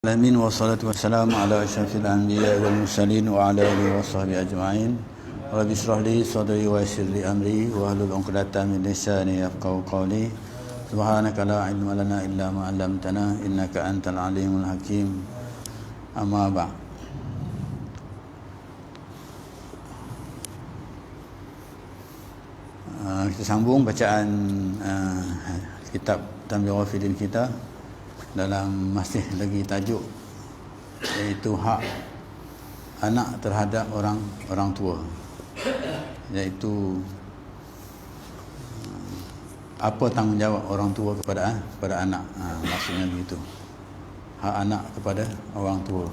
Alamin wassalatu wassalamu ala asyrafil anbiya wal mursalin wa ala alihi washabbihi ajma'in. Rabbi shrah li sadri wa yassir li amri wa hlul 'uqdatam min lisani yafqahu qawli. Subhanaka la ilma lana illa ma 'allamtana innaka antal alimul hakim. Amma ba'd. Kita sambung bacaan kitab Tanbihul Ghafilin kita dalam masih lagi tajuk iaitu hak anak terhadap orang tua, iaitu apa tanggungjawab orang tua kepada anak. Maksudnya begitu, hak anak kepada orang tua.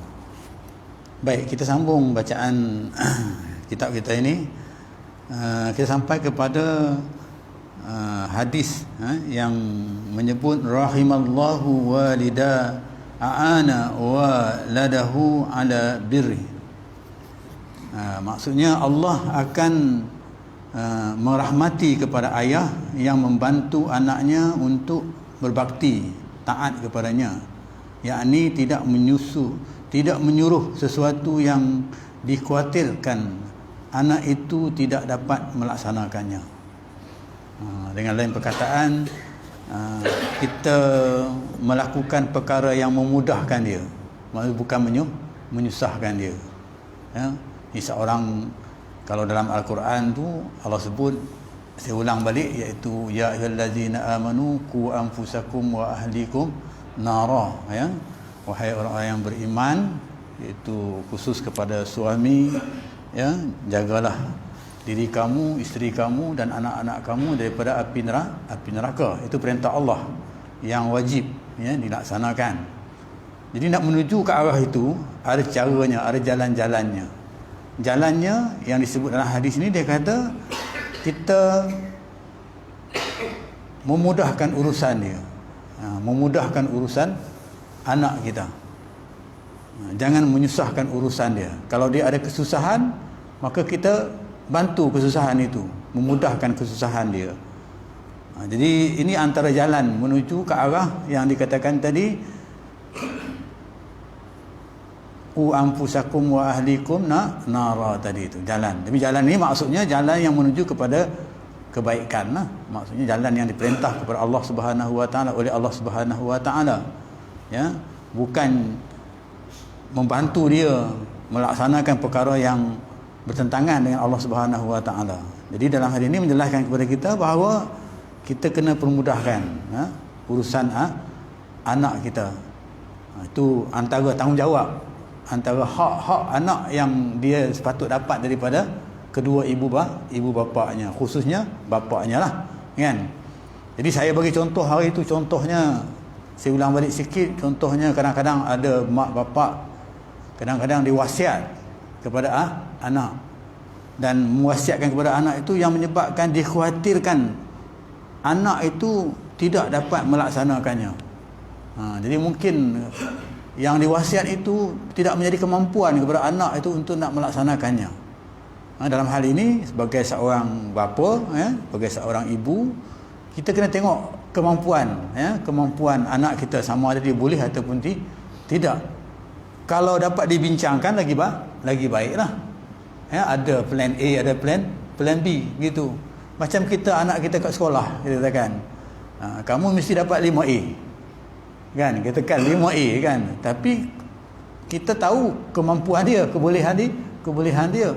Baik, kita sambung bacaan kitab kita ini. Kita sampai kepada hadis yang menyebut rahimallahu walida aana waladahu ala birri. Maksudnya Allah akan merahmati kepada ayah yang membantu anaknya untuk berbakti, taat kepadanya, yakni tidak menyuruh sesuatu yang dikhawatirkan anak itu tidak dapat melaksanakannya. Dengan lain perkataan, kita melakukan perkara yang memudahkan dia, bukan menyusahkan dia. Ini seorang, kalau dalam Al-Quran tu Allah sebut, saya ulang balik, iaitu ya ayyuhallazina amanu qu anfusakum wa ahlikum nara. Wahai orang-orang yang beriman, iaitu khusus kepada suami, jagalah diri kamu, isteri kamu dan anak-anak kamu daripada api neraka. Itu perintah Allah yang wajib dilaksanakan. Jadi nak menuju ke arah itu ada caranya, ada jalan-jalannya. Jalannya yang disebut dalam hadis ini, dia kata kita memudahkan urusan dia, memudahkan urusan anak kita. Jangan menyusahkan urusan dia. Kalau dia ada kesusahan, maka kita bantu kesusahan itu, memudahkan kesusahan dia. Jadi ini antara jalan menuju ke arah yang dikatakan tadi, qu anfusakum wa ahlikum nara tadi itu, jalan. Tapi jalan ini maksudnya jalan yang menuju kepada kebaikan lah. Maksudnya jalan yang diperintah kepada Allah Subhanahu wa taala oleh Allah Subhanahu wa taala. Bukan membantu dia melaksanakan perkara yang bertentangan dengan Allah Subhanahu wa taala. Jadi dalam hal ini menjelaskan kepada kita bahawa kita kena permudahkan urusan anak kita. Itu antara tanggungjawab, antara hak-hak anak yang dia sepatut dapat daripada kedua ibu bapaknya, khususnya bapaknya lah, kan. Jadi saya bagi contoh hari itu, contohnya saya ulang balik sikit, contohnya kadang-kadang ada mak bapak kadang-kadang diwasiat kepada anak, dan mewasiatkan kepada anak itu yang menyebabkan dikhawatirkan anak itu tidak dapat melaksanakannya. Jadi mungkin yang diwasiat itu tidak menjadi kemampuan kepada anak itu untuk nak melaksanakannya. Dalam hal ini sebagai seorang bapa, sebagai seorang ibu, kita kena tengok kemampuan anak kita, sama ada dia boleh ataupun tidak. Kalau dapat dibincangkan lagi baiklah. Ada plan A, ada plan B gitu. Macam kita, anak kita kat sekolah, kita katakan, kamu mesti dapat 5A. Kan? Kita katakan 5A kan. Tapi kita tahu kemampuan dia, kebolehan dia.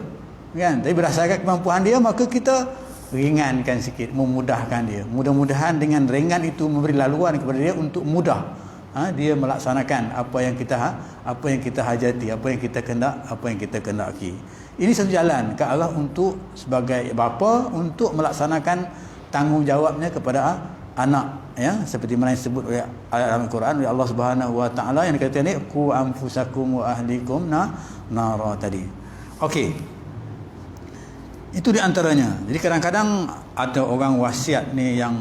Kan? Tapi berdasarkan kemampuan dia, maka kita ringankan sikit, memudahkan dia. Mudah-mudahan dengan ringan itu memberi laluan kepada dia untuk mudah dia melaksanakan apa yang kita hajati, apa yang kita kendaki. Ini satu jalan ke arah untuk sebagai bapa untuk melaksanakan tanggungjawabnya kepada anak, seperti mana yang disebut oleh dalam Al-Quran oleh Allah Subhanahu wa taala yang dikatakan ni qu anfusakum wa ahlikum nara tadi. Okey. Itu di antaranya. Jadi kadang-kadang ada orang wasiat ni yang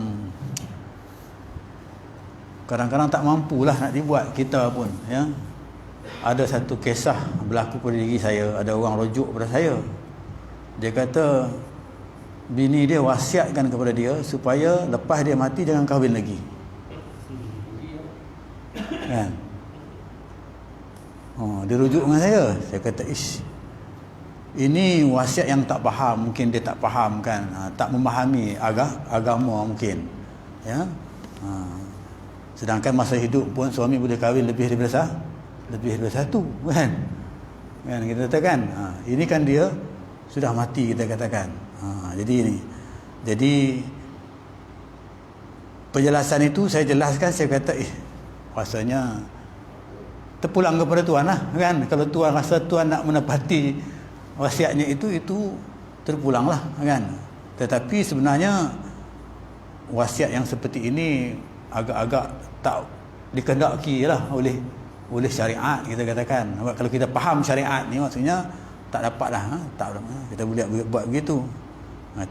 kadang-kadang tak mampulah nak dibuat, kita pun Ada satu kisah berlaku pada diri saya. Ada orang rujuk kepada saya, dia kata bini dia wasiatkan kepada dia supaya lepas dia mati jangan kahwin lagi. Kan? Dia rujuk dengan saya kata ish, ini wasiat yang tak faham, mungkin dia tak faham kan, tak memahami agama mungkin, ya. Sedangkan masa hidup pun suami boleh kahwin lebih daripada satu, kan kita katakan. Ini kan dia sudah mati, kita katakan. Jadi penjelasan itu saya jelaskan, saya kata rasanya terpulang kepada Tuhan lah, kan. Kalau Tuhan rasa Tuhan nak menepati wasiatnya itu terpulang lah, kan. Tetapi sebenarnya wasiat yang seperti ini agak-agak tak dikehendaki lah oleh syariat, kita katakan. Kalau kita faham syariat ni, maksudnya tak dapat lah, kita boleh buat begitu.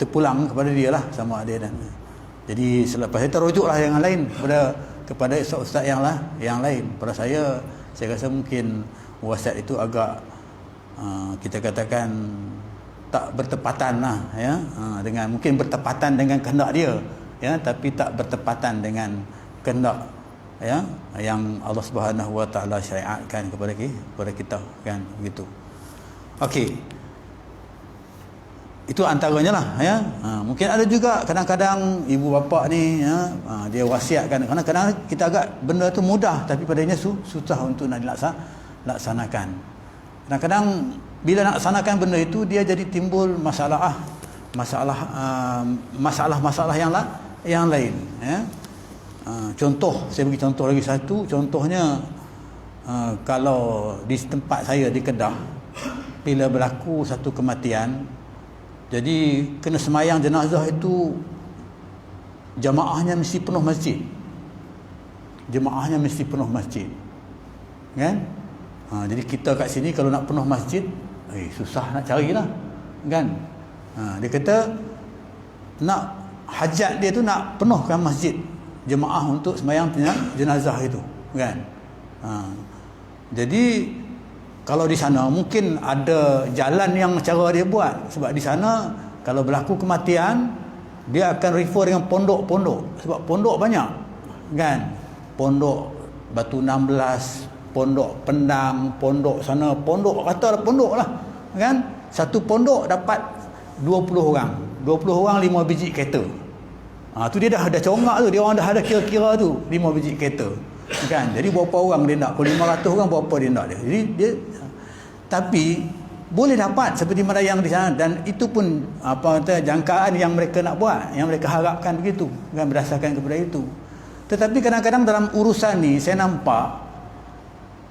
Terpulang kepada dia lah, sama ada dan. Jadi selepas itu terujuklah yang lain kepada ustaz-ustaz yang lain. Pada saya rasa mungkin wasiat itu agak kita katakan tak bertepatan lah, ya, dengan mungkin bertepatan dengan kehendak dia, ya, tapi tak bertepatan dengan kehendak, ya, yang Allah Subhanahu Wa Taala syariatkan kepada kita, kan, begitu. Okey, itu antaranya lah, ya. Mungkin ada juga kadang-kadang ibu bapa ni, ya, dia wasiatkan. Kadang-kadang kita agak benda tu mudah, tapi padanya susah untuk nak dilaksanakan. Kadang-kadang bila nak laksanakan benda itu, dia jadi timbul masalah yang lain, ya. Contoh, saya bagi contoh lagi satu. Contohnya, kalau di tempat saya di Kedah, bila berlaku satu kematian, jadi kena semayang jenazah itu jemaahnya mesti penuh masjid. Kan? Jadi kita kat sini kalau nak penuh masjid, susah nak carilah, kan? Dia kata nak hajat dia tu nak penuhkan masjid jemaah untuk semayang jenazah itu, kan? Jadi kalau di sana mungkin ada jalan yang cara dia buat, sebab di sana kalau berlaku kematian dia akan refer dengan pondok-pondok, sebab pondok banyak, kan? Pondok Batu 16, pondok Pendang, pondok sana, pondok katalah pondok lah, kan? Satu pondok dapat 20 orang 5 biji kereta. Tu dia dah congak tu, dia orang dah ada kira-kira tu 5 biji kereta, kan? Jadi berapa orang dia nak? Kalau 500 orang berapa dia nak dia? Jadi dia, tapi boleh dapat seperti mana yang di sana, dan itu pun jangkaan yang mereka nak buat, yang mereka harapkan begitu, kan, berdasarkan kepada itu. Tetapi kadang-kadang dalam urusan ni saya nampak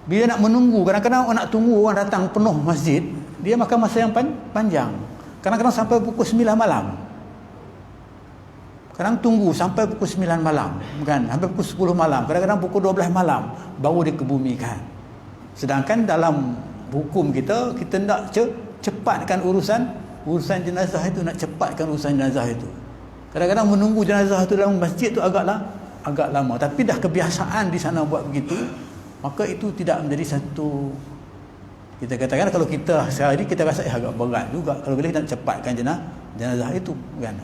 bila nak menunggu, kadang-kadang nak tunggu orang datang penuh masjid, dia makan masa yang panjang. Kadang-kadang sampai pukul 9 malam. Kadang tunggu sampai pukul 9 malam, kan? Sampai pukul 10 malam, kadang-kadang pukul 12 malam baru dikebumikan. Sedangkan dalam hukum kita nak cepatkan urusan jenazah itu, nak cepatkan urusan jenazah itu. Kadang-kadang menunggu jenazah itu dalam masjid tu agak lama, tapi dah kebiasaan di sana buat begitu, maka itu tidak menjadi satu, kita katakan kalau kita sehari kita rasa agak berat juga kalau boleh nak cepatkan jenazah itu, kan?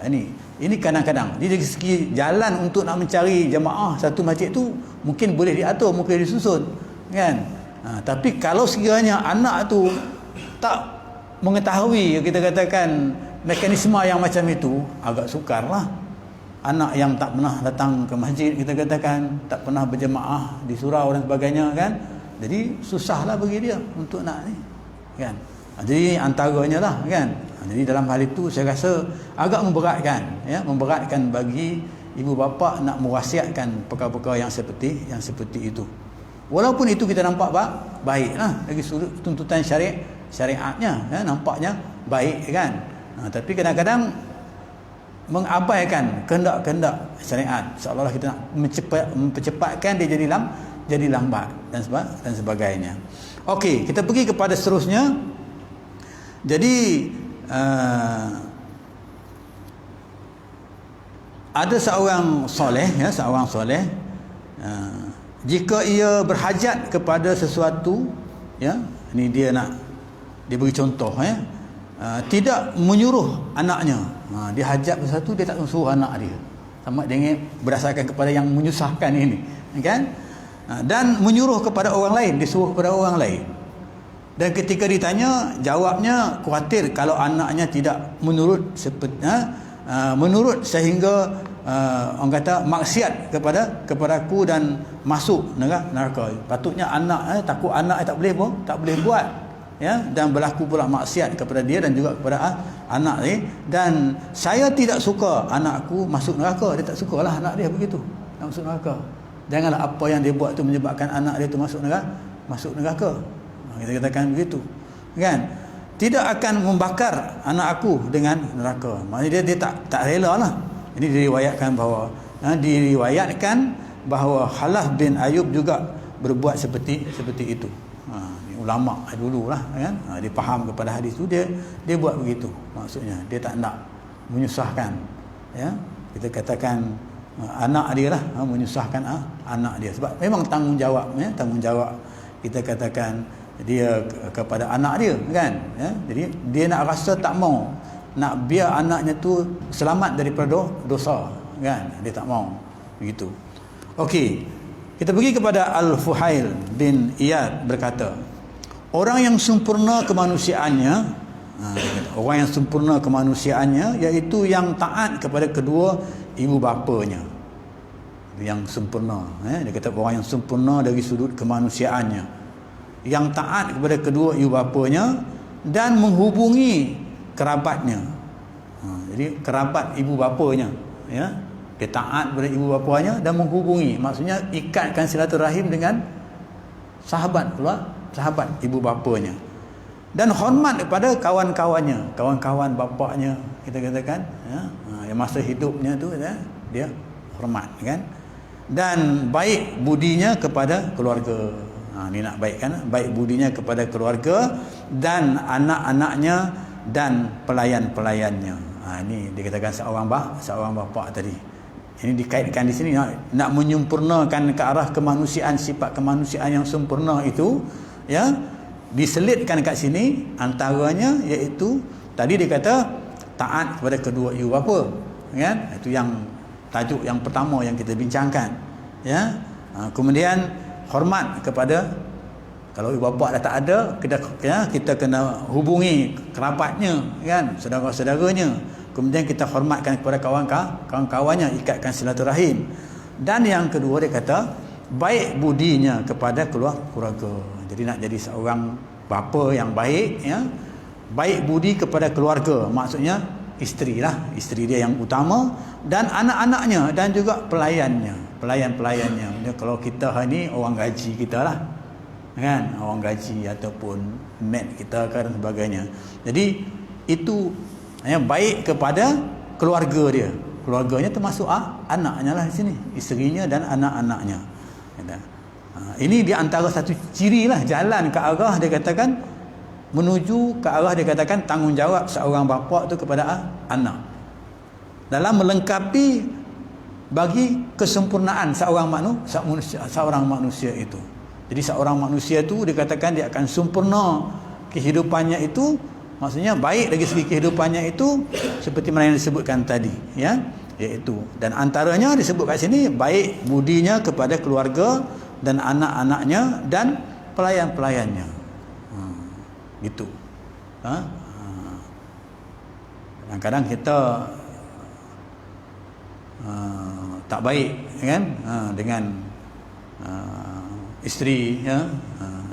Ini kadang-kadang di segi jalan untuk nak mencari jemaah satu masjid tu mungkin boleh diatur, mungkin disusun, kan? Tapi kalau sekiranya anak tu tak mengetahui, kita katakan, mekanisme yang macam itu, agak sukarlah. Anak yang tak pernah datang ke masjid, kita katakan, tak pernah berjemaah di surau dan sebagainya, kan? Jadi susahlah bagi dia untuk nak ni, kan? Jadi antaranya lah, kan? Jadi dalam hal itu saya rasa agak memberatkan, ya, memberatkan bagi ibu bapa nak mewasiatkan perkara-perkara yang seperti itu. Walaupun itu kita nampak baiklah dari sudut tuntutan syariatnya, ya, nampaknya baik, kan? Tapi kadang-kadang mengabaikan kehendak-kehendak syariat, seolah-olah kita nak mempercepatkan dia jadi lambat dan sebagainya. Okey, kita pergi kepada seterusnya. Jadi ada seorang soleh, ya, jika ia berhajat kepada sesuatu, ya, ini dia beri contoh, ya, tidak menyuruh anaknya, dia hajat sesuatu, dia tak suruh anak dia, sama dengan berdasarkan kepada yang menyusahkan ini, kan? Dan menyuruh kepada orang lain, disuruh kepada orang lain, Dan ketika ditanya, jawabnya khawatir kalau anaknya tidak menurut menurut sehingga orang kata maksiat kepadaku dan masuk neraka. Patutnya anak takut anak tak boleh buat, ya, dan berlaku pula maksiat kepada dia dan juga kepada anak dia. Dan saya tidak suka anakku masuk neraka. Dia tak sukalah anak dia begitu, nak masuk neraka. Janganlah apa yang dia buat tu menyebabkan anak dia tu masuk neraka. Kita katakan begitu, kan? Tidak akan membakar anak aku dengan neraka. Maknanya dia tak rela lah. Ini diriwayatkan bahawa Khalaf bin Ayub juga berbuat seperti itu. Ulama dululah, kan? Dia faham kepada hadis tu, dia buat begitu. Maksudnya dia tak nak menyusahkan, ya. Kita katakan anak dia lah, menyusahkan anak dia, sebab memang tanggungjawab, ya, tanggungjawab kita katakan dia kepada anak dia, kan, ya? Jadi dia nak rasa tak mau nak biar anaknya tu selamat daripada dosa, kan? Dia tak mau begitu. Okey, kita pergi kepada Al-Fuhail bin Iyad berkata, orang yang sempurna kemanusiaannya, iaitu yang taat kepada kedua ibu bapanya. Yang sempurna, dia kata orang yang sempurna dari sudut kemanusiaannya, yang taat kepada kedua ibu bapanya dan menghubungi kerabatnya. Jadi kerabat ibu bapanya, ya, dia taat kepada ibu bapanya dan menghubungi, maksudnya ikatkan silaturahim dengan sahabat ibu bapanya, dan hormat kepada kawan-kawannya, kawan-kawan bapaknya, kita katakan, ya, yang masa hidupnya tu, ya, dia hormat, kan, dan baik budinya kepada keluarga. Ni nak baikkan, baik budinya kepada keluarga dan anak-anaknya dan pelayan-pelayannya. Ini dikatakan seorang bapa tadi. Ini dikaitkan di sini, nak menyempurnakan ke arah kemanusiaan, sifat kemanusiaan yang sempurna itu, ya, diselitkan kat sini antaranya iaitu tadi dikata taat kepada kedua ibu bapa, kan? Itu yang tajuk yang pertama yang kita bincangkan, ya. Kemudian hormat kepada, kalau ibu bapa dah tak ada, kita kena hubungi kerabatnya, kan, saudara-saudaranya. Kemudian kita hormatkan kepada kawan-kawannya, ikatkan silaturahim. Dan yang kedua dia kata baik budinya kepada keluarga. Jadi nak jadi seorang bapa yang baik, ya, baik budi kepada keluarga, maksudnya isteri dia yang utama, dan anak-anaknya dan juga pelayan-pelayannya. Kalau kita ni orang gaji kita lah, kan, orang gaji ataupun maid kita dan sebagainya. Jadi itu, ya, baik kepada keluarga keluarganya termasuk anaknya lah di sini, isterinya dan anak-anaknya. Ini di antara satu ciri lah jalan ke arah dia katakan menuju ke arah dia katakan tanggungjawab seorang bapa tu kepada anak dalam melengkapi bagi kesempurnaan seorang manusia itu. Jadi seorang manusia itu dikatakan dia akan sempurna kehidupannya itu, maksudnya baik dari segi kehidupannya itu seperti mana yang disebutkan tadi, ya, iaitu, dan antaranya disebut kat sini baik budinya kepada keluarga dan anak-anaknya dan pelayan-pelayannya. Gitu. Kadang-kadang kita tak baik, kan, dengan isteri, ya,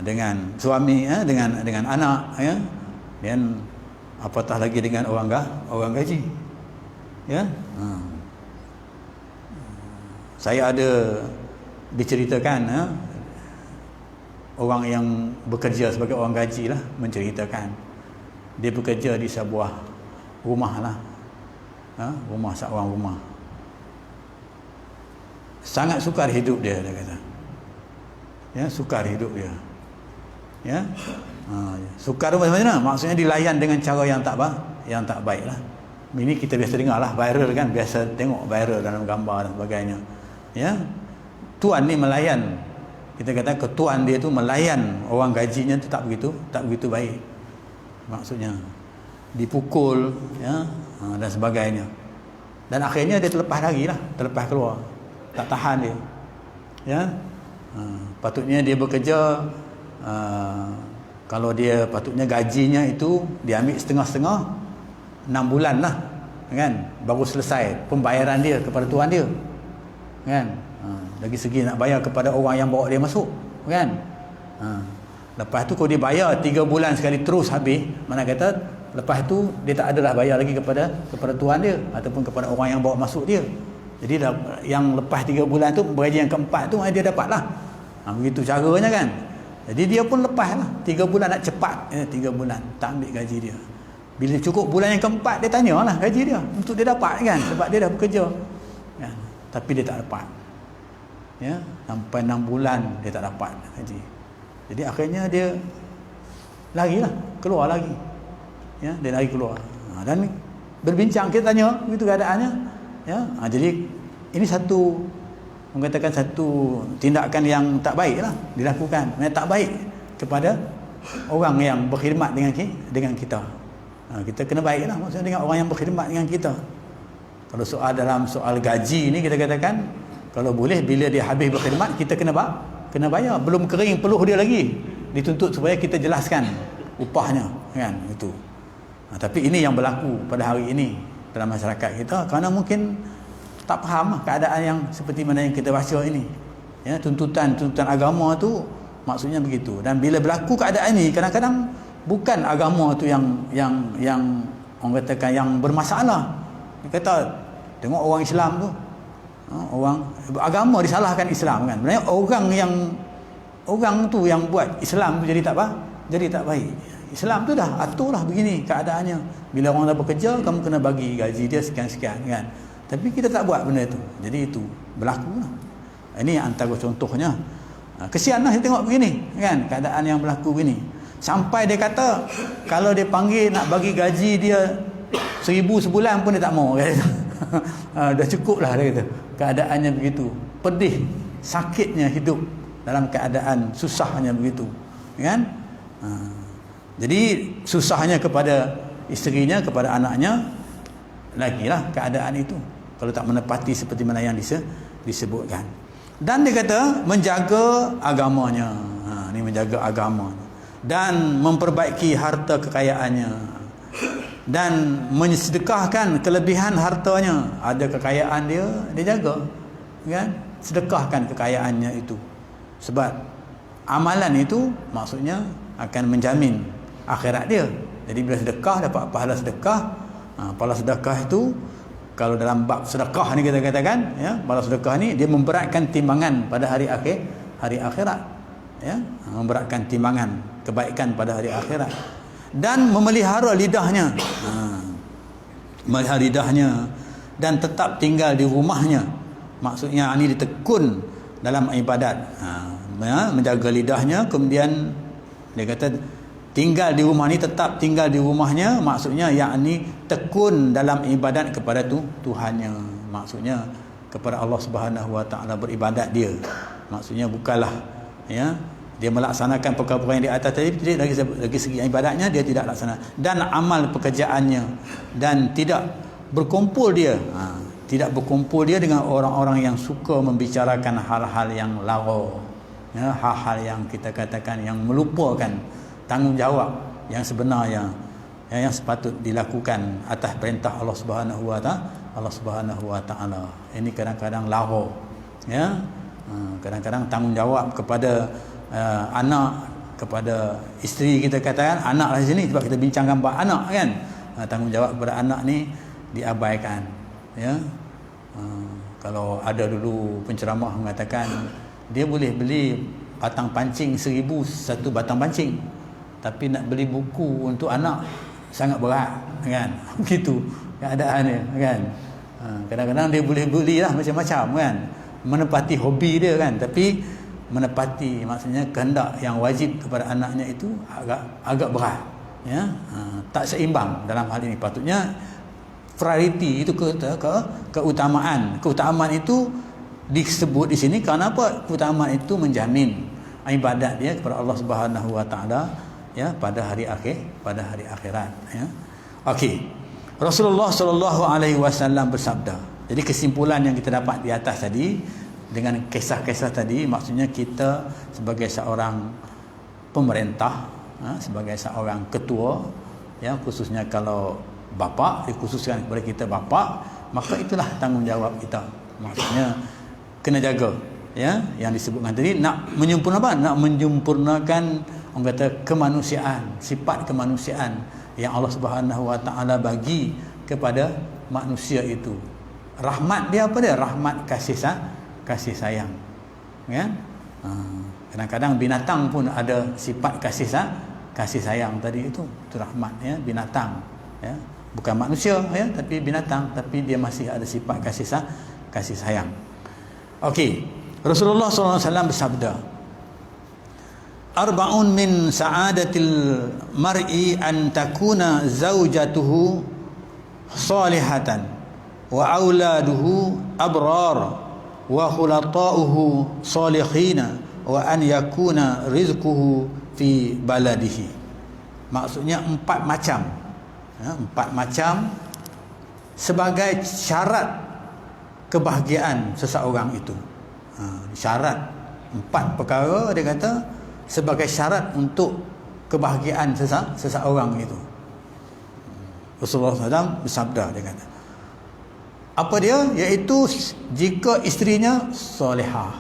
dengan suami, ya, dengan anak, ya, dan apatah lagi dengan orang gaji, ya. Saya ada diceritakan, ya, orang yang bekerja sebagai orang gaji lah menceritakan dia bekerja di sebuah rumah lah, seorang rumah. Sangat sukar hidup dia kata, ya, sukar hidup dia, ya. Sukar macam mana? Maksudnya dilayan dengan cara yang tak baik lah. Ini kita biasa dengar lah, viral, kan, biasa tengok viral dalam gambar dan sebagainya, ya. Tuan ni melayan, kita kata ketuan dia tu melayan orang gajinya tu tak begitu baik. Maksudnya dipukul, ya, dan sebagainya. Dan akhirnya dia terlepas keluar. Tak tahan dia, ya. Patutnya dia bekerja Kalau dia patutnya gajinya itu dia ambil setengah-setengah, 6 bulan lah, kan, baru selesai pembayaran dia kepada tuan dia, kan. Dari segi nak bayar kepada orang yang bawa dia masuk, kan. Lepas tu kalau dia bayar 3 bulan sekali terus habis, mana kata lepas tu dia tak adalah bayar lagi kepada tuan dia ataupun kepada orang yang bawa masuk dia. Jadi yang lepas 3 bulan tu, gaji yang keempat tu dia dapat lah. Begitu caranya, kan. Jadi dia pun lepas lah 3 bulan, nak cepat 3 bulan tak ambil gaji dia. Bila cukup bulan yang keempat, dia tanyalah gaji dia untuk dia dapat, kan, sebab dia dah bekerja, kan. Tapi dia tak dapat, ya, sampai 6 bulan dia tak dapat gaji. Jadi akhirnya dia larilah, keluar lagi, ya, dia lari keluar. Dan berbincang, kita tanya begitu keadaannya, ya. Jadi ini satu, mengatakan satu tindakan yang tak baik lah dilakukan, yang tak baik kepada orang yang berkhidmat dengan kita. Kita kena baik lah, maksudnya dengan orang yang berkhidmat dengan kita. Kalau dalam soal gaji ni, kita katakan kalau boleh bila dia habis berkhidmat kita kena bayar. Belum kering peluh dia lagi, dituntut supaya kita jelaskan upahnya, kan, itu. Tapi ini yang berlaku pada hari ini dalam masyarakat kita, kerana mungkin tak faham keadaan yang seperti mana yang kita baca ini, ya. Tuntutan agama tu maksudnya begitu. Dan bila berlaku keadaan ini, kadang-kadang bukan agama tu yang orang katakan yang bermasalah. Dia kata tengok orang Islam tu, orang agama disalahkan Islam, kan. Sebenarnya orang tu yang buat Islam tu jadi tak baik. Islam tu dah aturlah begini keadaannya. Bila orang dah bekerja, kamu kena bagi gaji dia sekian-sekian, kan. Tapi kita tak buat benda tu. Jadi itu berlaku lah. Ini antara contohnya. Kesianlah saya tengok begini, kan, keadaan yang berlaku begini. Sampai dia kata kalau dia panggil nak bagi gaji dia 1,000 sebulan pun dia tak mau, kata. Dah cukup lah, dia kata. Keadaannya begitu. Pedih, sakitnya hidup dalam keadaan susahnya begitu, kan. Jadi susahnya kepada isterinya, kepada anaknya, lagilah keadaan itu kalau tak menepati seperti mana yang disebutkan. Dan dia kata menjaga agamanya, ni menjaga agama, dan memperbaiki harta kekayaannya, dan mensedekahkan kelebihan hartanya. Ada kekayaan dia jaga, kan, sedekahkan kekayaannya itu, sebab amalan itu maksudnya akan menjamin akhirat dia. Jadi bila sedekah dapat pahala sedekah. Pahala sedekah itu, kalau dalam bab sedekah ni kita katakan, ya, pahala sedekah ni dia memberatkan timbangan pada hari akhirat, ya, memberatkan timbangan kebaikan pada hari akhirat. Dan memelihara lidahnya, memelihara lidahnya dan tetap tinggal di rumahnya. Maksudnya ini ditekun dalam ibadat, menjaga lidahnya. Kemudian dia kata tinggal di rumah ni, tetap tinggal di rumahnya, maksudnya yakni tekun dalam ibadat kepada Tuhannya, maksudnya kepada Allah Subhanahu Wa Taala beribadat dia. Maksudnya bukanlah, ya, dia melaksanakan perkara-perkara yang di atas tadi, dari segi ibadatnya dia tidak laksana, dan amal pekerjaannya, dan tidak berkumpul dia dengan orang-orang yang suka membicarakan hal-hal yang lara, ya, hal-hal yang kita katakan yang melupakan tanggungjawab yang sebenarnya, yang sepatut dilakukan atas perintah Allah Subhanahu Wa Taala. Ini kadang-kadang lara, ya, kadang-kadang tanggungjawab kepada anak, kepada isteri, kita katakan anak lah di sini sebab kita bincangkan bab anak, kan. Tanggungjawab kepada anak ni diabaikan, ya. Kalau ada dulu penceramah mengatakan dia boleh beli batang pancing 1,000 satu batang pancing, tapi nak beli buku untuk anak sangat berat, kan. Begitu keadaannya, kan. Kadang-kadang dia boleh beli lah macam-macam, kan, menepati hobi dia, kan. Tapi menepati maksudnya kehendak yang wajib kepada anaknya itu agak berat, ya. Tak seimbang dalam hal ini. Patutnya priority itu keutamaan itu disebut di sini kerana apa? Keutamaan itu menjamin ibadat dia kepada Allah Subhanahu Wa Taala, ya, pada hari akhirat, ya. Okey. Rasulullah sallallahu alaihi wasallam bersabda. Jadi kesimpulan yang kita dapat di atas tadi dengan kisah-kisah tadi, maksudnya kita sebagai seorang pemerintah, sebagai seorang ketua, ya, khususnya kalau bapa, dikhususkan kepada kita bapa, maka itulah tanggungjawab kita. Maksudnya kena jaga, ya, yang disebutkan tadi, nak menyempurnakan, nak menyempurnakan orang kata kemanusiaan, sifat kemanusiaan yang Allah Subhanahu Wa Taala bagi kepada manusia itu. Rahmat dia apa dia? Rahmat kasih sayang, kan? Kadang-kadang binatang pun ada sifat kasih sayang tadi itu rahmat, ya, binatang, ya, bukan manusia, ya, tapi binatang, tapi dia masih ada sifat kasih sayang. Okey, Rasulullah SAW bersabda, arba'un min sa'adatil mar'i an takuna zaujatuhu salihatan wa auladuhu abrar wa khulata'uhu salihina wa an yakuna rizquhu fi baladihi. Maksudnya 4 macam, ya, 4 macam sebagai syarat kebahagiaan seseorang itu. Syarat 4 perkara dia kata sebagai syarat untuk kebahagiaan seseorang itu. Rasulullah SAW bersabda, dia kata, apa dia? Iaitu jika isterinya solehah.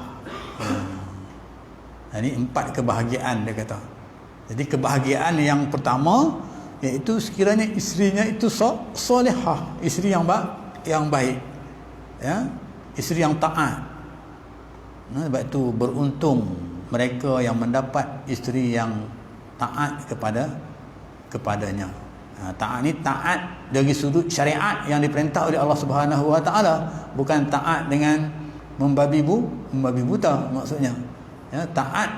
Ini 4 kebahagiaan dia kata. Jadi kebahagiaan yang pertama iaitu sekiranya isterinya itu solehah, isteri yang baik, ya, isteri yang taat. Sebab itu beruntung mereka yang mendapat isteri yang taat kepadanya. Taat ni taat dari sudut syariat yang diperintah oleh Allah Subhanahu Wa Taala, bukan taat dengan membabi buta maksudnya. Ya, taat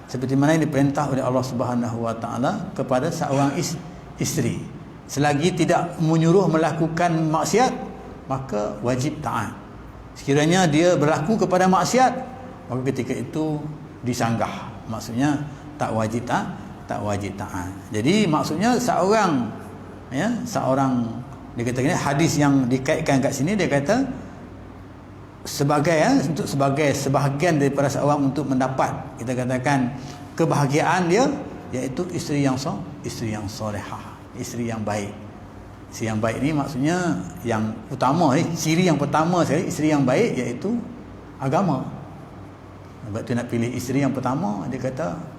seperti mana yang diperintah oleh Allah Subhanahu Wa Taala kepada seorang isteri. Selagi tidak menyuruh melakukan maksiat, maka wajib taat. Sekiranya dia berlaku kepada maksiat, maka ketika itu disanggah. Maksudnya tak wajib taat. Jadi maksudnya seorang dia kata hadis yang dikaitkan kat sini, dia kata sebagai sebahagian daripada seorang untuk mendapat, kita katakan, kebahagiaan dia, iaitu isteri yang solehah, isteri yang baik. Isteri yang baik ni maksudnya yang utama, ciri yang pertama sekali isteri yang baik iaitu agama. Sebab tu nak pilih isteri yang pertama, dia kata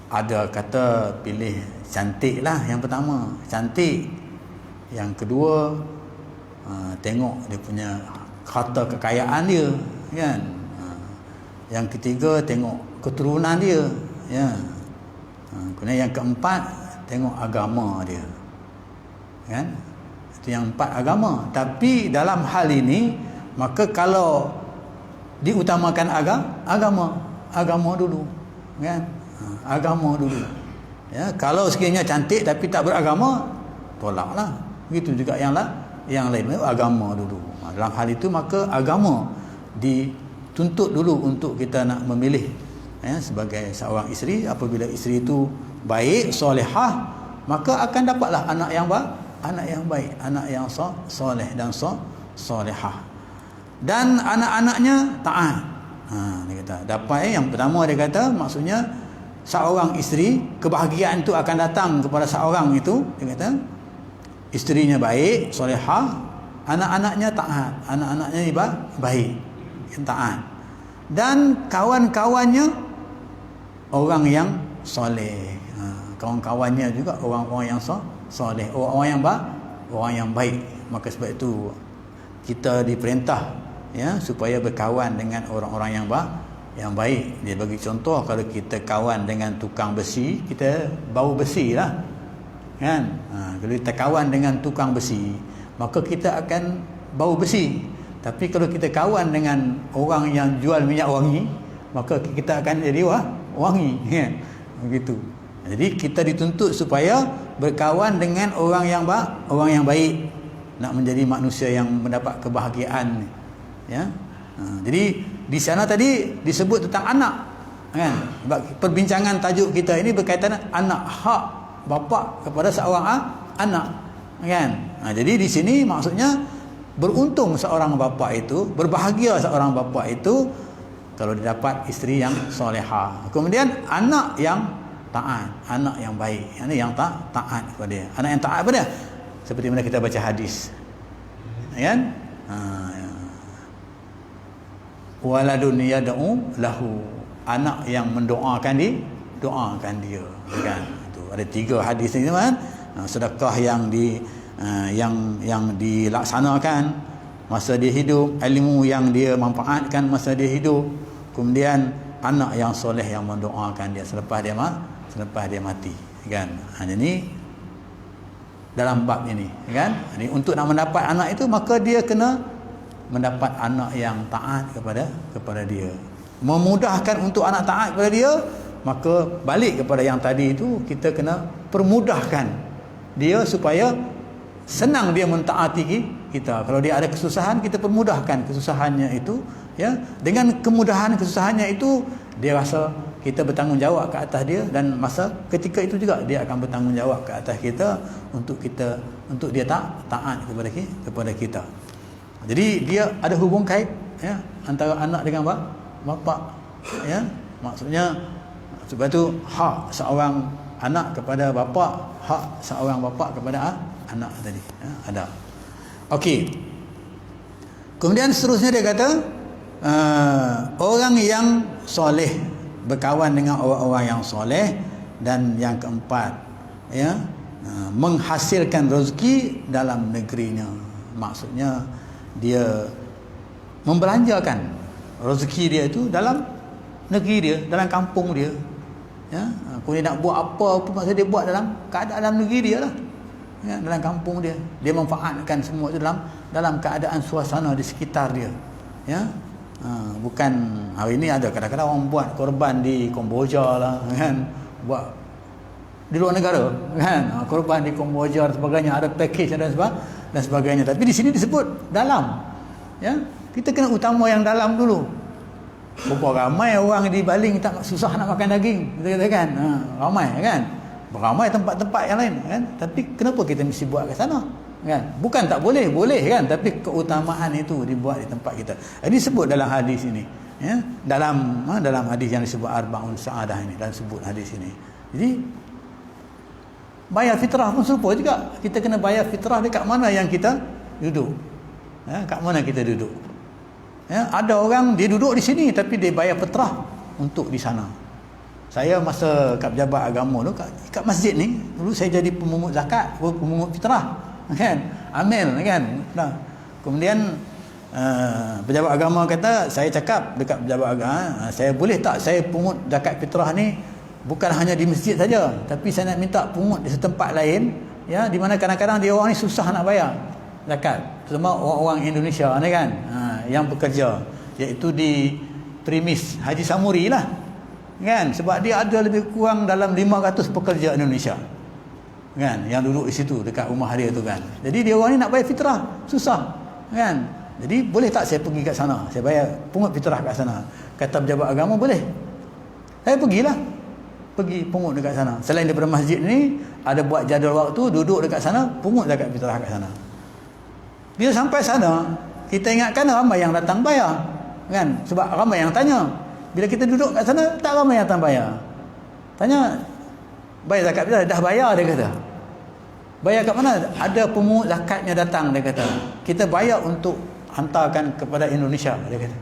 ada kata pilih cantik lah yang pertama, cantik. Yang kedua, tengok dia punya harta kekayaan dia, kan. Yang ketiga, tengok keturunan dia, ya. Kemudian yang keempat, tengok agama dia, kan. Itu yang 4 agama. Tapi dalam hal ini, maka kalau diutamakan agama dulu, kan. Agama dulu, ya. Kalau sekiranya cantik tapi tak beragama, tolaklah. Begitu juga yang lain, agama dulu. Dalam hal itu maka agama dituntut dulu untuk kita nak memilih, ya, sebagai seorang isteri. Apabila isteri itu baik, solehah, maka akan dapatlah anak yang baik, anak yang soleh dan solehah. Dan anak-anaknya taat. Dia kata dapat, yang pertama dia kata maksudnya seorang isteri, kebahagiaan itu akan datang kepada seorang itu, dia kata isterinya baik, solehah, anak-anaknya taat, anak-anaknya baik, taat, dan kawan-kawannya orang yang soleh. Kawan-kawannya juga orang-orang yang soleh, orang yang baik. Maka sebab itu kita diperintah, ya, supaya berkawan dengan orang-orang yang baik. Dia bagi contoh, kalau kita kawan dengan tukang besi, kita bau besi lah, kan. Kalau kita kawan dengan tukang besi, maka kita akan bau besi. Tapi kalau kita kawan dengan orang yang jual minyak wangi, maka kita akan jadi wangi, kan. Begitu. Jadi kita dituntut supaya berkawan dengan orang yang baik, nak menjadi manusia yang mendapat kebahagiaan, ya. Jadi di sana tadi disebut tentang anak, kan. Sebab perbincangan tajuk kita ini berkaitan anak, hak bapa kepada seorang anak, kan. Jadi di sini maksudnya beruntung seorang bapa itu, berbahagia seorang bapa itu kalau dia dapat isteri yang solehah. Kemudian anak yang taat, anak yang baik. Yang ni yang taat kepada dia. Anak yang taat pada seperti mana kita baca hadis. Kan? Waladun yad'u lahu, anak yang mendoakan doakan dia, kan? Itu ada 3 hadis ni kan. Sedekah yang dilaksanakan masa dia hidup, ilmu yang dia manfaatkan masa dia hidup, kemudian anak yang soleh yang mendoakan dia selepas dia mati, kan? Ini dalam bab ini, kan? Ini untuk nak mendapat anak itu, maka dia kena mendapat anak yang taat kepada dia. Memudahkan untuk anak taat kepada dia, maka balik kepada yang tadi itu, kita kena permudahkan dia supaya senang dia mentaati kita. Kalau dia ada kesusahan, kita permudahkan kesusahannya itu, ya. Dengan kemudahan kesusahannya itu, dia rasa kita bertanggungjawab ke atas dia, dan masa ketika itu juga dia akan bertanggungjawab ke atas kita untuk dia taat kepada kita. Jadi dia ada hubung kait, ya, antara anak dengan bapa, ya. Maksudnya sebab tu hak seorang anak kepada bapa, hak seorang bapa kepada anak tadi, ya, ada. Okey. Kemudian seterusnya dia kata orang yang soleh, berkawan dengan orang-orang yang soleh, dan yang keempat, ya, menghasilkan rezeki dalam negerinya. Maksudnya dia membelanjakan rezeki dia itu dalam negeri dia, dalam kampung dia, ya. Kalau dia nak buat apa pun, masa dia buat dalam keadaan dalam negeri dia lah, ya, dalam kampung dia. Dia memanfaatkan semua itu dalam keadaan suasana di sekitar dia, ya. Bukan hari ini ada kadang-kadang orang buat korban di Kamboja lah, kan, buat di luar negara, kan, korban di Kamboja dan sebagainya, ada package dan sebagainya. Tapi di sini disebut dalam, ya. Kita kena utama yang dalam dulu. Berapa ramai orang di Baling tak susah nak makan daging, kita katakan, ramai, kan, ramai tempat-tempat yang lain, kan. Tapi kenapa kita mesti buat ke sana, kan? Bukan tak boleh, boleh, kan, tapi keutamaan itu dibuat di tempat kita. Ini sebut dalam hadis ini, ya, dalam hadis yang disebut Arba'un Sa'adah ini, dan sebut hadis ini. Jadi bayar fitrah pun serupa juga. Kita kena bayar fitrah dekat mana yang kita duduk, ya, kat mana kita duduk, ya. Ada orang dia duduk di sini tapi dia bayar fitrah untuk di sana. Saya masa kat pejabat agama tu, kat masjid ni dulu saya jadi pemungut zakat, pemungut fitrah, kan, amil, kan. Nah, kemudian pejabat agama kata, saya cakap dekat pejabat agama, saya boleh tak saya pungut zakat fitrah ni bukan hanya di masjid saja, tapi saya nak minta pungut di setempat lain, ya, di mana kadang-kadang dia orang ni susah nak bayar zakat, terutama orang-orang Indonesia ni, kan, yang bekerja, iaitu di premis Haji Samuri lah, kan, sebab dia ada lebih kurang dalam 500 pekerja Indonesia, kan, yang duduk di situ dekat rumah dia tu, kan. Jadi dia orang ni nak bayar fitrah susah, kan. Jadi boleh tak saya pergi kat sana, saya bayar pungut fitrah kat sana? Kata pejabat agama, boleh. Saya pergi pungut dekat sana. Selain daripada masjid ni, ada buat jadual waktu, duduk dekat sana, pungut zakat fitrah kat sana. Bila sampai sana, kita ingatkan ramai yang datang bayar, kan, sebab ramai yang tanya. Bila kita duduk kat sana, tak ramai yang datang bayar. Tanya, bayar zakat fitrah? Dah bayar, dia kata. Bayar kat mana? Ada pemungut zakatnya datang, dia kata. Kita bayar untuk hantarkan kepada Indonesia, dia kata.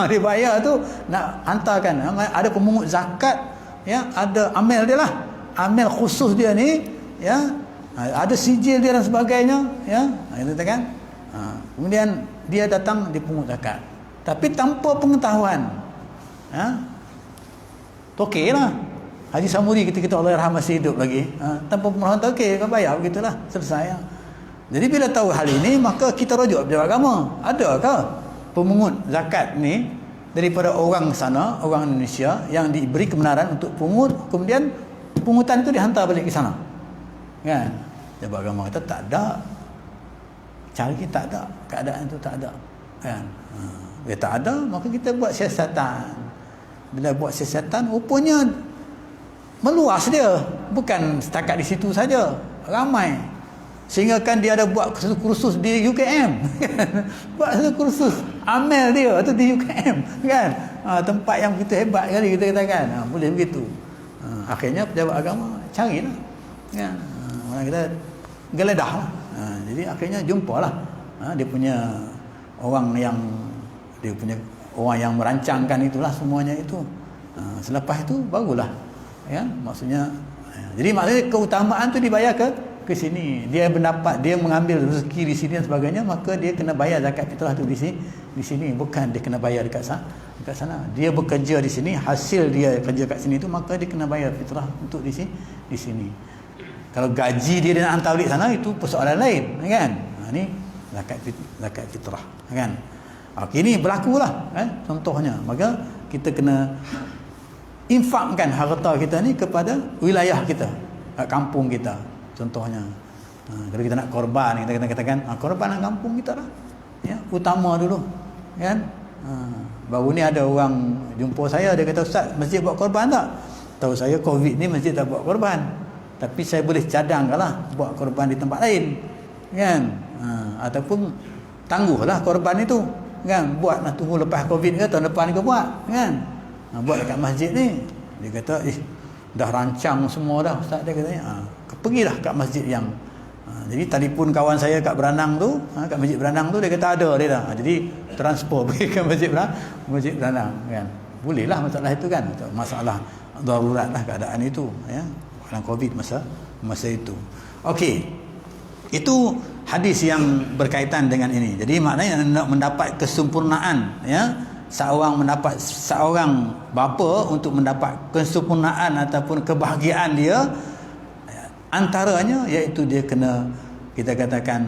Dia bayar tu nak hantarkan. Ada pemungut zakat, ya, ada amil dia lah, amil khusus dia ni, ya, ada sijil dia dan sebagainya, ya, itu kan. Kemudian dia datang dipungut zakat, tapi tanpa pengetahuan, ya. Okey lah, Haji Samuri ketika Allah Yarham masih hidup lagi, tanpa pengetahuan, okey, kau bayar, begitulah, selesai, ya. Jadi bila tahu hal ini, maka kita rujuk pejabat agama, adakah pemungut zakat ni daripada orang sana, orang Indonesia yang diberi kebenaran untuk pungut, kemudian pungutan itu dihantar balik ke sana, kan. Pejabat agama kata tak ada, cara kita tak ada, keadaan itu tak ada, kan. Bila tak ada, maka kita buat siasatan. Bila buat siasatan, rupanya meluas dia, bukan setakat di situ saja, ramai, sehingga kan dia ada buat satu kursus di UKM. Buat satu kursus amil dia tu di UKM, kan. Tempat yang begitu hebat kali kita katakan, boleh begitu. Akhirnya pejabat agama carilah, kan? Orang kita geledah lah. Jadi akhirnya jumpalah dia punya orang yang merancangkan itulah semuanya itu. Selepas itu barulah, ya, maksudnya. Jadi maksudnya keutamaan tu dibayar ke sini. Dia mengambil rezeki di sini dan sebagainya, maka dia kena bayar zakat fitrah tu di sini, bukan dia kena bayar dekat sana. Dia bekerja di sini, hasil dia kerja kat sini tu, maka dia kena bayar fitrah untuk di sini. Kalau gaji dia nak hantar balik sana, itu persoalan lain, kan? Ni zakat fitrah, kan? Okey, ni berlakulah, contohnya. Maka kita kena infakkan harta kita ni kepada wilayah kita, kampung kita, contohnya. Kalau kita nak korban, kita kena katakan korban kampung kita lah, ya, utama dulu, kan? Baru ni ada orang jumpa saya, dia kata, "Ustaz, masjid buat korban tak?" Tahu saya Covid ni masjid tak buat korban, tapi saya boleh cadangkanlah buat korban di tempat lain, kan? Ataupun tangguhlah korban itu, kan? Buat nak tunggu lepas Covid ke tahun depan ke buat, kan? Buat dekat masjid ni. Dia kata, dah rancang semua dah Ustaz, dia katanya. Pergilah kat masjid yang jadi telefon kawan saya kat Beranang tu, kat masjid Beranang tu, dia kata ada dia dah. Jadi transfer pergi ke masjid Beranang, kan? Bolehlah masalah itu, kan? Masalah darurat lah keadaan itu, ya. Dalam Covid masa itu. Okey. Itu hadis yang berkaitan dengan ini. Jadi maknanya nak mendapat kesempurnaan, ya. Seorang bapa untuk mendapat kesempurnaan ataupun kebahagiaan dia, antaranya iaitu dia kena, kita katakan,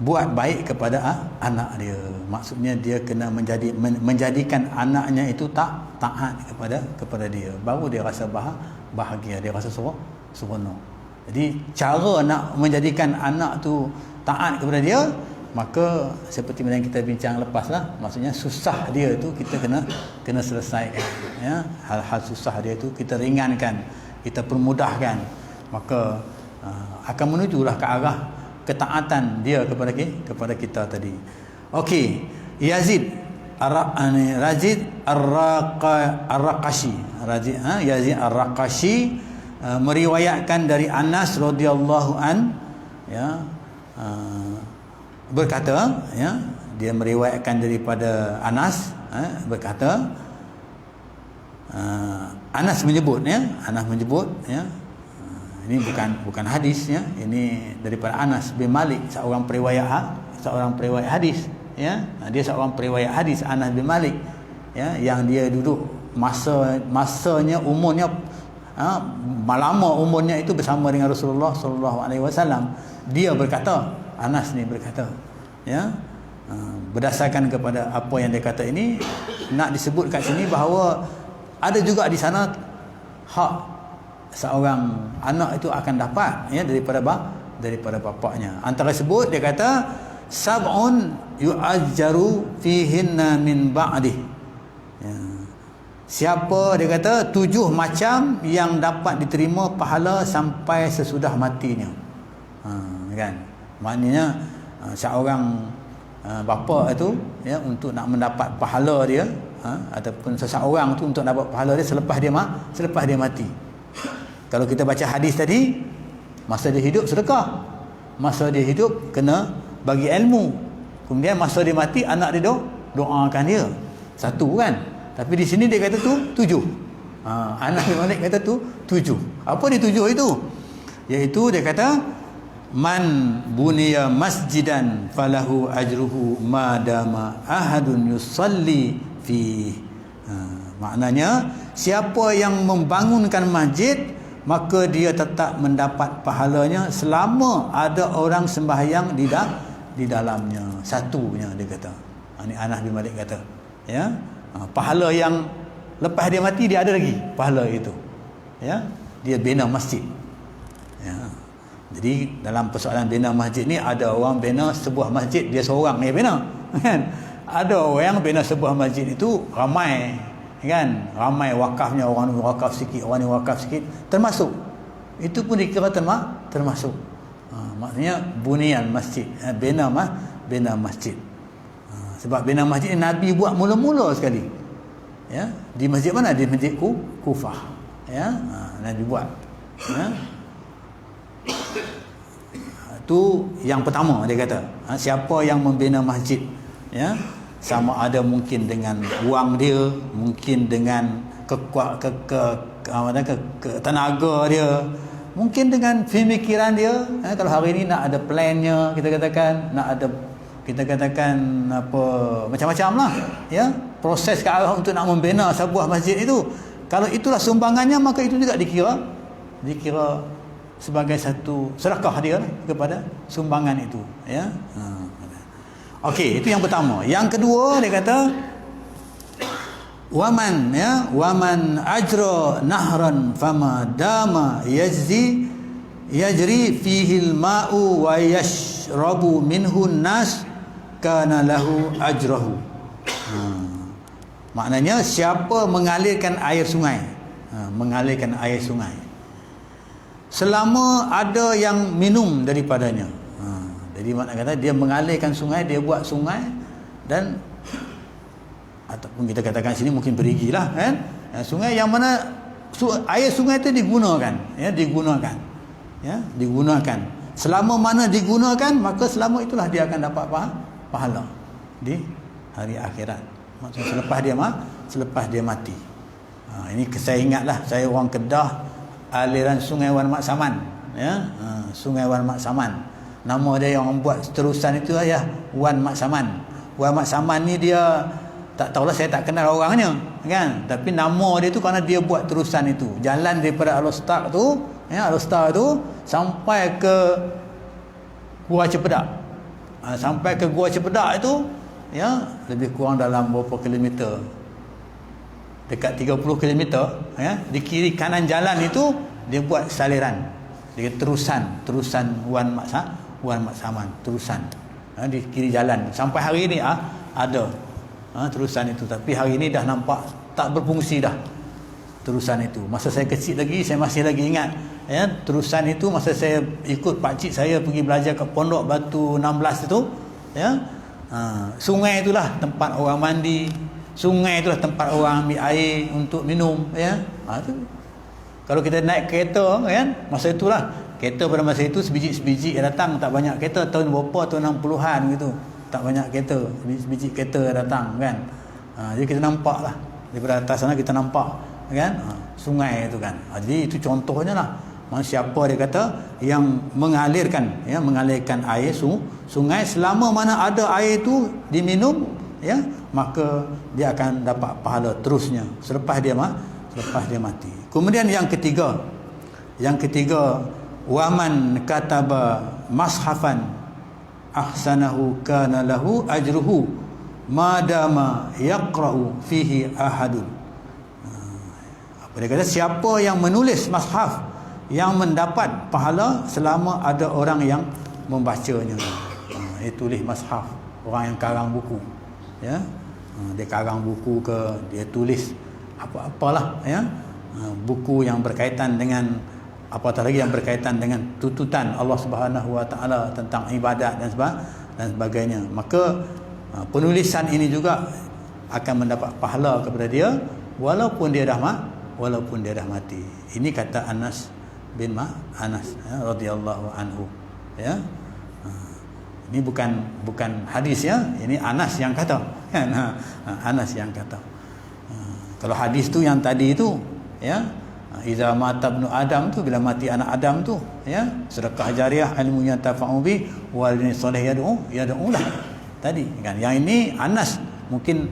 buat baik kepada anak dia. Maksudnya dia kena menjadikan anaknya itu taat kepada dia, baru dia rasa bahagia, dia rasa seronok. Jadi cara nak menjadikan anak tu taat kepada dia, maka seperti yang kita bincang lepas lah, maksudnya susah dia tu kita kena selesaikan, ya. Hal-hal susah dia tu kita ringankan, kita permudahkan, maka akan menujulah ke arah ketaatan dia kepada kita tadi. Okey, Yazid Ar-Raqashi, Yazid Ar-Raqashi meriwayatkan dari Anas radhiyallahu an, ya, berkata, ya, dia meriwayatkan daripada Anas, berkata, Anas menyebut, ya, ini bukan hadis, ya, ini daripada Anas bin Malik, seorang periwayat hadis, ya. Dia seorang periwayat hadis, Anas bin Malik, ya, yang dia duduk masanya umurnya lama umurnya itu bersama dengan Rasulullah sallallahu alaihi wasallam. Dia berkata, Anas ni berkata, ya, berdasarkan kepada apa yang dia kata ini, nak disebut kat sini bahawa ada juga di sana hak seorang anak itu akan dapat, ya, daripada bapaknya. Antara sebut dia kata sab'un yu'ajjaru fihinna min ba'di, ya. Siapa, dia kata 7 macam yang dapat diterima pahala sampai sesudah matinya, kan? Maknanya seorang bapa itu, ya, untuk nak mendapat pahala dia, ataupun seseorang tu untuk dapat pahala dia selepas dia mati. Kalau kita baca hadis tadi, masa dia hidup sedekah, masa dia hidup kena bagi ilmu, kemudian masa dia mati anak dia doakan dia, satu, kan? Tapi di sini dia kata tu 7. Anas bin Malik kata tu 7. Apa dia 7 itu? Iaitu dia kata man buniya masjidan falahu ajruhu madama ahadun yusalli fi. Maknanya siapa yang membangunkan masjid, maka dia tetap mendapat pahalanya selama ada orang sembahyang di dalamnya. Satunya dia kata. Ini Anas bin Malik kata, ya. Pahala yang lepas dia mati dia ada lagi pahala itu, ya. Dia bina masjid, ya. Jadi dalam persoalan bina masjid ni, ada orang bina sebuah masjid dia seorang yang bina, kan? Ada orang yang bina sebuah masjid itu ramai, kan? Ramai wakafnya, orang ni wakaf sikit, orang ni wakaf sikit, termasuk. Itu pun dikira termasuk. Maksudnya bunian masjid, bina masjid. Sebab bina masjid Nabi buat mula-mula sekali, Ya, di masjid mana? Di masjid Kufah. Ya, dan dibuat. Ya. Itu yang pertama dia kata. Siapa yang membina masjid, ya, sama ada mungkin dengan wang dia, mungkin dengan tenaga dia, mungkin dengan pemikiran dia. Kalau hari ini nak ada plannya, kita katakan apa, macam-macam lah, ya, proses ke arah untuk nak membina sebuah masjid itu. Kalau itulah sumbangannya, maka itu juga dikira sebagai satu sedekah dia lah kepada sumbangan itu, ya. Okey, itu yang pertama. Yang kedua dia kata waman ajra nahran fama dama yajri fihi al-ma'u wa yashrabu minhu an-nas kana lahu ajrahu. Maknanya siapa mengalirkan air sungai, selama ada yang minum daripadanya. Jadi makna kata dia mengalirkan sungai, dia buat sungai, dan ataupun kita katakan sini mungkin perigilah, kan? Sungai yang mana air sungai itu digunakan. Selama mana digunakan, maka selama itulah dia akan dapat pahala di hari akhirat. Maksudnya selepas dia mati. Ini saya ingatlah, saya orang Kedah, aliran Sungai Wan Mak Saman, ya. Sungai Wan Mak Saman. Nama dia yang buat terusan itu ya, Wan Mak Saman. Wan Mak Saman ni dia, tak tahulah, saya tak kenal orangnya, kan, tapi nama dia tu kerana dia buat terusan itu. Jalan daripada Al-Ustaz tu, ya, Al-Ustaz tu sampai ke Gua Cepedak. Sampai ke Gua Cepedak itu, ya, lebih kurang dalam berapa kilometer? Dekat 30 kilometer, ya. Di kiri kanan jalan itu dia buat saliran. Dia terusan Wan Mak Saman, terusan. Di kiri jalan. Sampai hari ini ada terusan itu, tapi hari ini dah nampak tak berfungsi dah terusan itu. Masa saya kecil lagi, saya masih lagi ingat, ya, terusan itu masa saya ikut pakcik saya pergi belajar ke Pondok Batu 16 itu, ya. Sungai itulah tempat orang mandi, sungai itulah tempat orang ambil air untuk minum, ya. Itu kalau kita naik kereta, kan, masa itulah kereta pada masa itu sebiji-sebiji datang, tak banyak kereta. Tahun berapa, tahun 60-an gitu, tak banyak kereta, sebiji kereta datang, kan. Jadi kita nampak lah daripada atas sana, kita nampak, kan, sungai itu, kan. Jadi itu contohnya lah. Siapa dia kata yang mengalirkan air sungai, selama mana ada air itu diminum, ya, maka dia akan dapat pahala terusnya selepas dia mati. Kemudian yang ketiga, waman kataba mashafan ahsanahu kana lahu ajruhu madama yaqra'u fihi ahadun. Apa dia kata? Siapa yang menulis mushaf, yang mendapat pahala selama ada orang yang membacanya. Dia tulis mushaf, orang yang karang buku, ya. Dia karang buku ke, dia tulis apa-apalah, ya, buku yang berkaitan dengan, apatah lagi yang berkaitan dengan tuntutan Allah Subhanahu Wa Taala tentang ibadat dan sebagainya. Maka penulisan ini juga akan mendapat pahala kepada dia walaupun dia dah mati. Ini kata Anas bin Anas, ya, radhiyallahu anhu, ya. Ini bukan hadis, ya, ini Anas yang kata, kan. Anas yang kata. Kalau hadis tu yang tadi itu, ya, iza mata ibnu Adam tu, bila mati anak Adam tu, ya, sedekah jariah, ilmu yang tafa'u bi, walidin soleh yad'u lah tadi, kan. Yang ini Anas, mungkin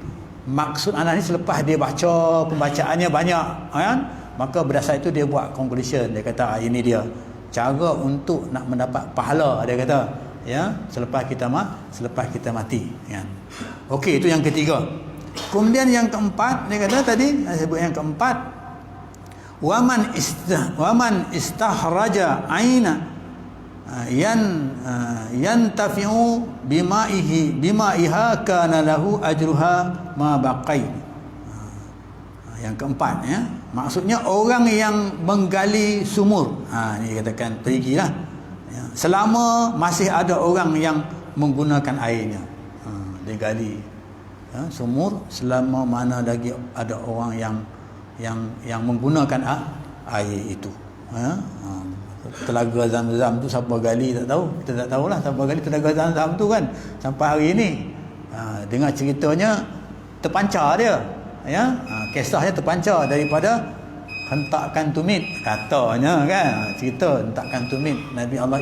maksud Anas ni selepas dia baca, pembacaannya banyak, kan, maka berdasar itu dia buat conclusion. Dia kata ini dia cara untuk nak mendapat pahala, dia kata, ya, selepas kita mati, kan. Okey, itu yang ketiga. Kemudian yang keempat, dia kata tadi saya sebut yang keempat, waman istahraja aina yantafi'u bima'iha kana lahu ajruha ma baqai. Yang keempat, ya, maksudnya orang yang menggali sumur, ni katakan perigilah, ya, selama masih ada orang yang menggunakan airnya, dia gali, sumur selama mana lagi ada orang yang menggunakan air itu. Telaga Zam-Zam tu siapa gali tak tahu, kita tak tahulah siapa gali telaga Zam-Zam tu kan sampai hari ini. Dengar ceritanya terpancar dia, kisahnya terpancar daripada hentakan tumit katanya kan, cerita hentakan tumit Nabi Allah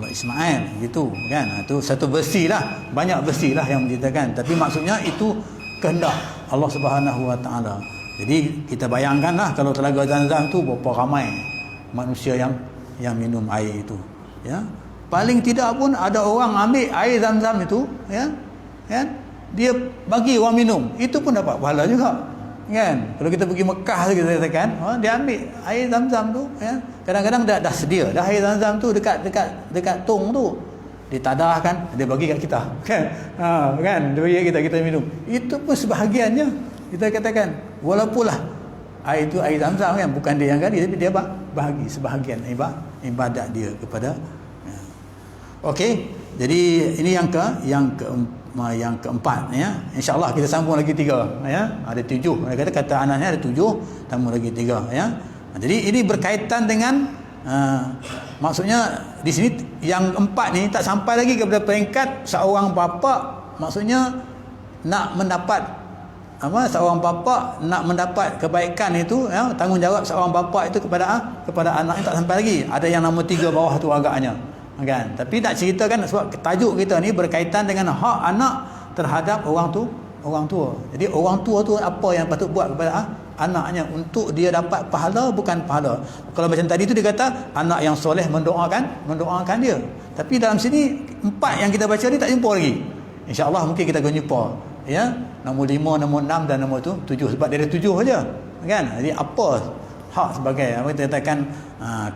Ismail gitu kan. Itu satu versi lah, banyak versi lah yang menceritakan, tapi maksudnya itu kehendak Allah Subhanahu Wa Taala. Jadi kita bayangkanlah kalau telaga Zam-Zam tu berapa ramai manusia yang minum air itu, paling tidak pun ada orang ambil air Zam-Zam itu, dia bagi orang minum, itu pun dapat pahala juga kan. Kalau kita pergi Mekah kita katakan, dia ambil air Zam-Zam tu, kadang-kadang dah sedia dah air Zam-Zam tu dekat tong tu, ditadahkan, dia bagi kat kita kan, kan dia bagi kat kita minum, itu pun sebahagiannya kita katakan, walaupun lah air itu air Zam-Zam kan, bukan dia yang gali, tapi dia bahagi sebahagian ibadat dia kepada. Okey, jadi ini yang keempat, InsyaAllah kita sambung lagi 3, ada 7. Dia kata Anas ni ada 7, tambah lagi 3, Jadi ini berkaitan dengan maksudnya di sini yang 4 ni tak sampai lagi kepada peringkat seorang bapa, maksudnya nak mendapat seorang bapa nak mendapat kebaikan itu, tanggungjawab seorang bapa itu kepada anaknya tak sampai lagi. Ada yang nombor 3 bawah tu agaknya kan. Tapi nak ceritakan sebab tajuk kita ni berkaitan dengan hak anak terhadap orang tua. Jadi orang tua tu apa yang patut buat kepada anaknya untuk dia dapat pahala, bukan pahala. Kalau macam tadi tu dia kata anak yang soleh mendoakan dia. Tapi dalam sini 4 yang kita baca ni tak jumpa lagi. InsyaAllah mungkin kita akan jumpa, nombor 5, nombor 6 dan nombor 7, sebab dia ada 7 saja kan. Jadi apa hak sebagai kita katakan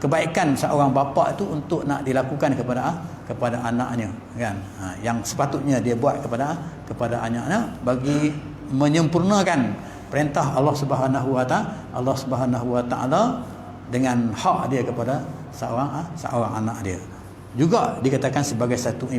kebaikan seorang bapa itu untuk nak dilakukan kepada anaknya kan, yang sepatutnya dia buat kepada anaknya bagi menyempurnakan perintah Allah Subhanahu Wa Taala dengan hak dia kepada seorang anak dia. Juga dikatakan sebagai satu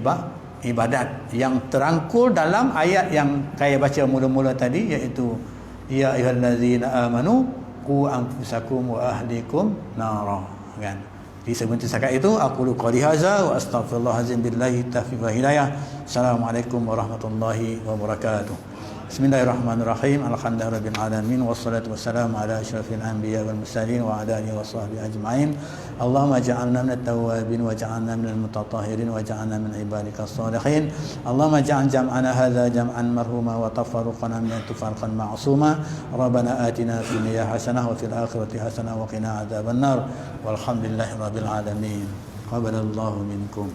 ibadat yang terangkul dalam ayat yang saya baca mula-mula tadi, iaitu ya ayyuhallazina amanu qu anfusakum wa ahlikum nara kan. Di sebelum setakat itu aku qali hadza wa astaghfirullahalazim billahi taufiq wa hidayah. Assalamualaikum warahmatullahi wabarakatuh. Bismillahirrahmanirrahim. Alhamdulillahirabbil alamin wassalatu wassalamu ala asyrafil anbiya wal mursalin wa ala alihi washabbihi ajmain. Allahumma ja'alna minat tawwabin wa ja'alna minal mutatahhirin wa ja'alna min ibadikas shalihin. Allahumma ja'al jam'ana hadza jam'an marhuma wa tafarruqana min tafarruqan ma'suma. Rabbana atina fid dunya hasanah wa fil akhirati hasanah wa qina adzabannar. Walhamdulillahirabbil alamin. Qabalallahu minkum.